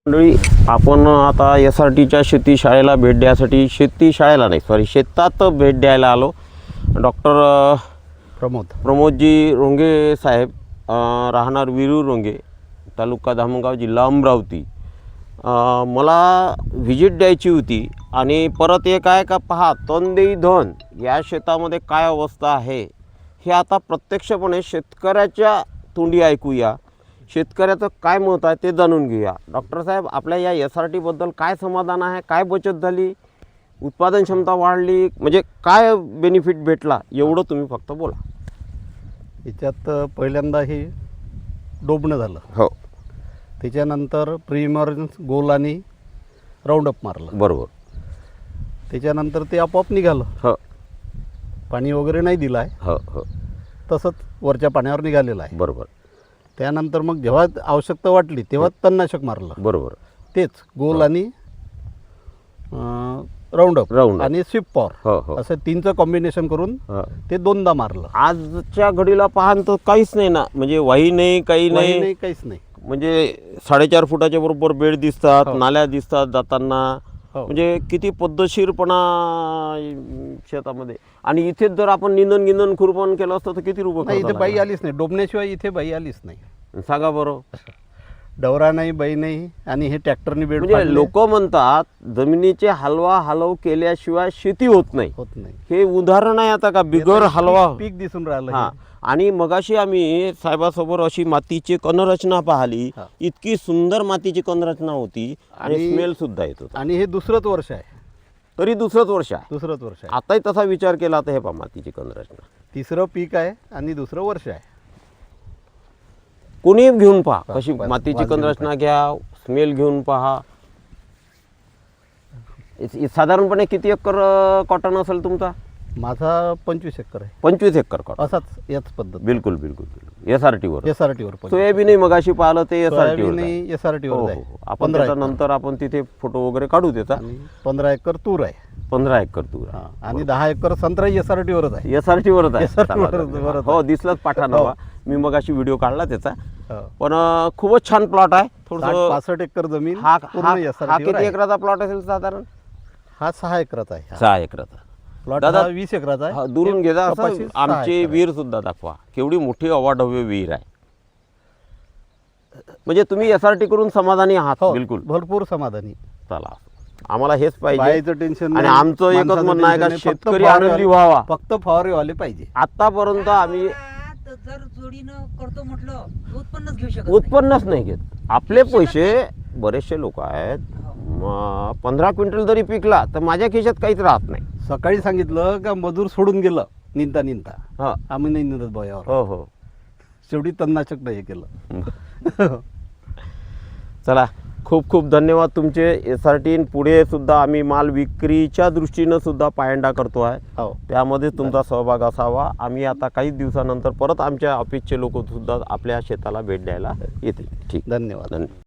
मंडळी, आपण आता SRTच्या शेती शाळेला भेट द्यायसाठी शेतात भेट द्यायला आलो. डॉक्टर प्रमोदजी रोंगे साहेब, राहणार विरूर रोंगे, तालुका धामणगाव, जिल्हा अमरावती. मला व्हिजिट द्यायची होती आणि परत एक आहे का पहा, तन देई धन या शेतामध्ये काय अवस्था आहे हे आता प्रत्यक्षपणे शेतकऱ्याच्या तोंडी ऐकूया. शेतकऱ्याचं काय मत आहे ते जाणून घेऊया. डॉक्टर साहेब, आपल्या या SRTबद्दल काय समाधान आहे, काय बचत झाली, उत्पादन क्षमता वाढली, म्हणजे काय बेनिफिट भेटला, एवढं तुम्ही फक्त बोला. याच्यात पहिल्यांदा हे डोबणं झालं. हो, त्याच्यानंतर प्रीइमर्जन्स गोल आणि राऊंडअप मारलं. बरोबर. त्याच्यानंतर ते आपोआप निघालं. हो पाणी वगैरे नाही दिलं आहे, हो हो, तसंच वरच्या पाण्यावर निघालेलं आहे. बरोबर त्यानंतर मग जेव्हा आवश्यकता वाटली तेव्हा तणनाशक मारलं. बरोबर. तेच गोल आणि राऊंडअप Roundup. आणि स्वीप पॉवर, हो हो. असं तीनचं कॉम्बिनेशन करून ते दोनदा मारलं. आजच्या घडीला पाहान तर काहीच नाही ना, म्हणजे वाही नाही, काही वाही नाही, काहीच नाही. म्हणजे 4.5 फुटाच्या बरोबर बेड दिसतात, हो. नाल्या दिसतात जाताना, हो. म्हणजे किती पद्धतशीरपणा शेतामध्ये. आणि इथेच जर आपण निंदन खुरपण केलं असतं तर किती रुपये नाही, खर्च इथे बाई लागला? आलीच नाही. डोबण्याशिवाय इथे बाई आलीच नाही. सांगा बरं. डवरा नाही, बाई नाही, आणि हे ट्रॅक्टरनी बेड म्हणजे लोक म्हणतात जमिनीचे हलव केल्याशिवाय शेती होत नाही. होत नाही. हे उदाहरण आहे आता का बिगर हलवा. पीक दिसून राहिलं. हा. आणि मगाशी आम्ही साहेबासमोर अशी मातीची कणरचना पाहिली. हा. इतकी सुंदर मातीची कणरचना होती आणि स्मेल सुद्धा येत होता. आणि हे दुसरंच वर्ष आहे. तरी दुसरंच वर्ष आहे. दुसरंच वर्ष आहे. आताही तसा विचार केला तर हे पहा, मातीची कणरचना. तिसरं पीक आहे आणि दुसरं वर्ष आहे. कोणी घेऊन पहा कशी बस, मातीची वाज घेऊन कणरचना घ्या, स्मेल घेऊन पहा. साधारणपणे किती एकर कॉटन असेल तुमचा? माझा 25 एकर आहे. 25 एकर कॉटन. असाच याच पद्धत. बिलकुल बिलकुल बिलकुल. SRT वर. SRT वर. सोयाबीन मगाशी पाहिलं ते SRT वर आहे. सोयाबीन SRT वर आहे. आपण 15 एकर. त्याच्यानंतर आपण तिथे फोटो वगैरे काढू त्याचा. आणि 15 एकर तूर आहे. 15 एकर तूर. हा. आणि 10 एकर संत्रा SRT वरच आहे. SRT वरच आहे. SRT चला, वरच हो, दिसलाच पाठाणावा. मी मगाशी व्हिडिओ काढला त्याचा. हो. पण खूपच छान प्लॉट आहे. 60-65 एकर जमीन हा पूर्ण हा SRT हा वर किती आहे. एकराचा प्लॉट असेल साधारण? हा 6 एकराचा आहे. 6 एकराचा. प्लॉट दादा, 20 एकराचा आहे. दुरून घे जा. कपाशी असं 6 आमचे एकर आहे. वीर सुद्धा दाखवा, केवढी मोठी अवाढव्य विहीर आहे. म्हणजे तुम्ही SRT करून समाधानी आहात? हो, बिलकुल. भरपूर समाधानी. चला, आम्हाला हेच पाहिजे. बाईचं टेन्शन आणि नाही, आमचं एकच माणसाचं म्हणणं आहे का, टेन्शन नाही. फक्त शेतकरी फवारे आनंदी वाले- व्हावा. फक्त फवारेवाले पाहिजे. आतापर्यंत आम्ही जर जोडीनं करतो म्हटलं उत्पन्नच घेऊ शकत उत्पन्नच नाही घेत. आपले पैसे, बरेचसे लोक आहेत, 15 क्विंटल जरी पिकला तर माझ्या खिशात काहीच राहत नाही. सकाळी सांगितलं का मजूर सोडून गेलं निंता हा. आम्ही नाही निंदत भयावर. हो हो. शेवटी तणनाशक नाही केलं. चला, खूप खूप धन्यवाद तुमचे. SRT पुढे सुद्धा आम्ही माल विक्रीच्या दृष्टीनं सुद्धा पायंडा करतो आहे. हो. त्यामध्ये तुमचा सहभाग असावा. आम्ही आता काही दिवसानंतर परत आमच्या ऑफिसचे लोक सुद्धा आपल्या शेताला भेट द्यायला येतील. ठीक, धन्यवाद. धन्यवाद.